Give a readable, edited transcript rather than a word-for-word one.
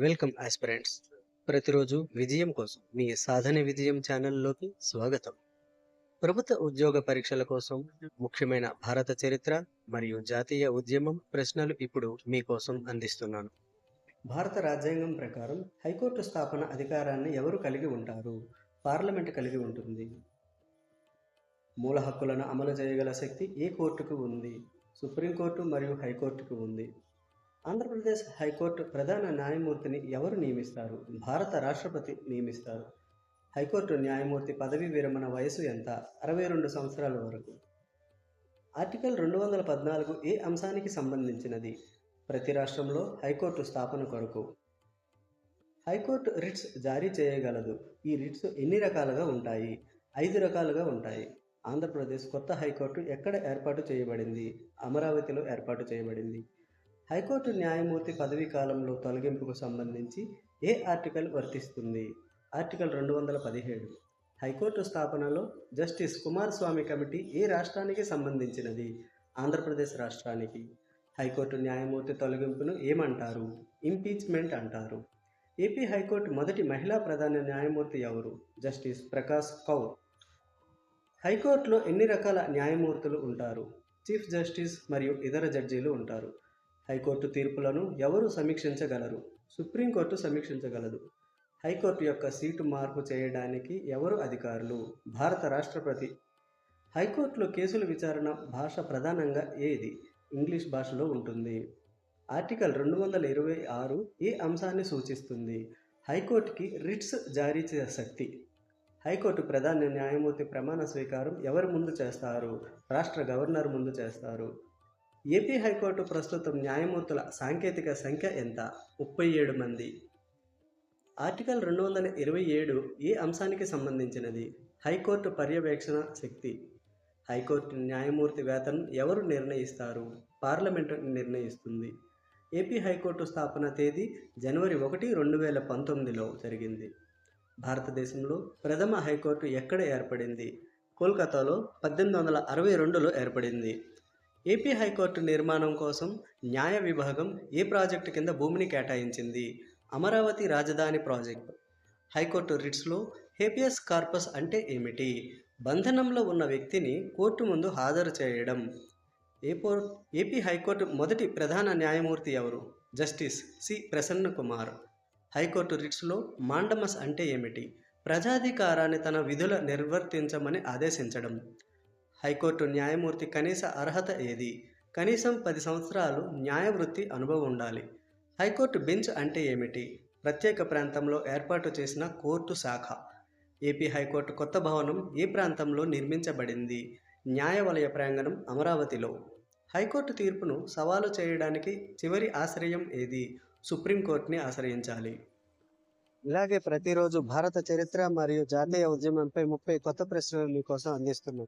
Welcome aspirants. ప్రతిరోజు విజయం కోసం మీ సాధన విజయం ఛానల్లోకి స్వాగతం. ప్రభుత్వ ఉద్యోగ పరీక్షల కోసం ముఖ్యమైన భారత చరిత్ర మరియు జాతీయ ఉద్యమం ప్రశ్నలు ఇప్పుడు మీకోసం అందిస్తున్నాను. భారత రాజ్యాంగం ప్రకారం హైకోర్టు స్థాపన అధికారాన్ని ఎవరు కలిగి ఉంటారు? పార్లమెంట్ కలిగి ఉంటుంది. మూల హక్కులను అమలు చేయగల శక్తి ఏ కోర్టుకు ఉంది? సుప్రీంకోర్టు మరియు హైకోర్టుకు ఉంది. ఆంధ్రప్రదేశ్ హైకోర్టు ప్రధాన న్యాయమూర్తిని ఎవరు నియమిస్తారు? భారత రాష్ట్రపతి నియమిస్తారు. హైకోర్టు న్యాయమూర్తి పదవీ విరమణ వయసు ఎంత? 62 సంవత్సరాల వరకు. ఆర్టికల్ 214 ఏ అంశానికి సంబంధించినది? ప్రతి రాష్ట్రంలో హైకోర్టు స్థాపన కొరకు. హైకోర్టు రిట్స్ జారీ చేయగలదు. ఈ రిట్స్ ఎన్ని రకాలుగా ఉంటాయి? 5 రకాలుగా ఉంటాయి. ఆంధ్రప్రదేశ్ కొత్త హైకోర్టు ఎక్కడ ఏర్పాటు చేయబడింది? అమరావతిలో ఏర్పాటు చేయబడింది. హైకోర్టు న్యాయమూర్తి పదవీ కాలంలో తొలగింపుకు సంబంధించి ఏ ఆర్టికల్ వర్తిస్తుంది? ఆర్టికల్ 217. హైకోర్టు స్థాపనలో జస్టిస్ కుమారస్వామి కమిటీ ఏ రాష్ట్రానికి సంబంధించినది? ఆంధ్రప్రదేశ్ రాష్ట్రానికి. హైకోర్టు న్యాయమూర్తి తొలగింపును ఏమంటారు? ఇంపీచ్మెంట్ అంటారు. ఏపీ హైకోర్టు మొదటి మహిళా ప్రధాన న్యాయమూర్తి ఎవరు? జస్టిస్ ప్రకాష్ కౌర్. హైకోర్టులో ఎన్ని రకాల న్యాయమూర్తులు ఉంటారు? చీఫ్ జస్టిస్ మరియు ఇతర జడ్జీలు ఉంటారు. హైకోర్టు తీర్పులను ఎవరు సమీక్షించగలరు? సుప్రీంకోర్టు సమీక్షించగలదు. హైకోర్టు యొక్క సీటు మార్పు చేయడానికి ఎవరు అధికారులు? భారత రాష్ట్రపతి. హైకోర్టులో కేసుల విచారణ భాష ప్రధానంగా ఏది? ఇంగ్లీష్ భాషలో ఉంటుంది. ఆర్టికల్ 226 ఏ అంశాన్ని సూచిస్తుంది? హైకోర్టుకి రిట్స్ జారీ చేసే శక్తి. హైకోర్టు ప్రధాన న్యాయమూర్తి ప్రమాణ స్వీకారం ఎవరి ముందు చేస్తారు? రాష్ట్ర గవర్నర్ ముందు చేస్తారు. ఏపీ హైకోర్టు ప్రస్తుతం న్యాయమూర్తుల సాంకేతిక సంఖ్య ఎంత? 37 మంది. ఆర్టికల్ 227 ఏ అంశానికి సంబంధించినది? హైకోర్టు పర్యవేక్షణ శక్తి. హైకోర్టు న్యాయమూర్తి వేతనం ఎవరు నిర్ణయిస్తారు? పార్లమెంటు నిర్ణయిస్తుంది. ఏపీ హైకోర్టు స్థాపన తేదీ జనవరి 1, 2019లో జరిగింది. భారతదేశంలో ప్రథమ హైకోర్టు ఎక్కడ ఏర్పడింది? కోల్కతాలో 1862లో ఏర్పడింది. ఏపీ హైకోర్టు నిర్మాణం కోసం న్యాయ విభాగం ఏ ప్రాజెక్టు కింద భూమిని కేటాయించింది? అమరావతి రాజధాని ప్రాజెక్టు. హైకోర్టు రిట్స్లో హేబియస్ కార్పస్ అంటే ఏమిటి? బంధనంలో ఉన్న వ్యక్తిని కోర్టు ముందు హాజరు చేయడం. ఏపీ హైకోర్టు మొదటి ప్రధాన న్యాయమూర్తి ఎవరు? Justice C Prasanna Kumar. High court రిట్స్లో మాండమస్ అంటే ఏమిటి? ప్రజాధికారాన్ని తన విధుల నిర్వర్తించమని ఆదేశించడం. హైకోర్టు న్యాయమూర్తి కనీస అర్హత ఏది? కనీసం 10 సంవత్సరాలు న్యాయవృత్తి అనుభవం ఉండాలి. హైకోర్టు బెంచ్ అంటే ఏమిటి? ప్రత్యేక ప్రాంతంలో ఏర్పాటు చేసిన కోర్టు శాఖ. ఏపీ హైకోర్టు కొత్త భవనం ఏ ప్రాంతంలో నిర్మించబడింది? న్యాయవలయ ప్రాంగణం అమరావతిలో. హైకోర్టు తీర్పును సవాలు చేయడానికి చివరి ఆశ్రయం ఏది? సుప్రీంకోర్టుని ఆశ్రయించాలి. ఇలాగే ప్రతిరోజు భారత చరిత్ర మరియు జాతీయ ఉద్యమంపై 30 కొత్త ప్రశ్నలు మీకోసం అందిస్తున్నాం.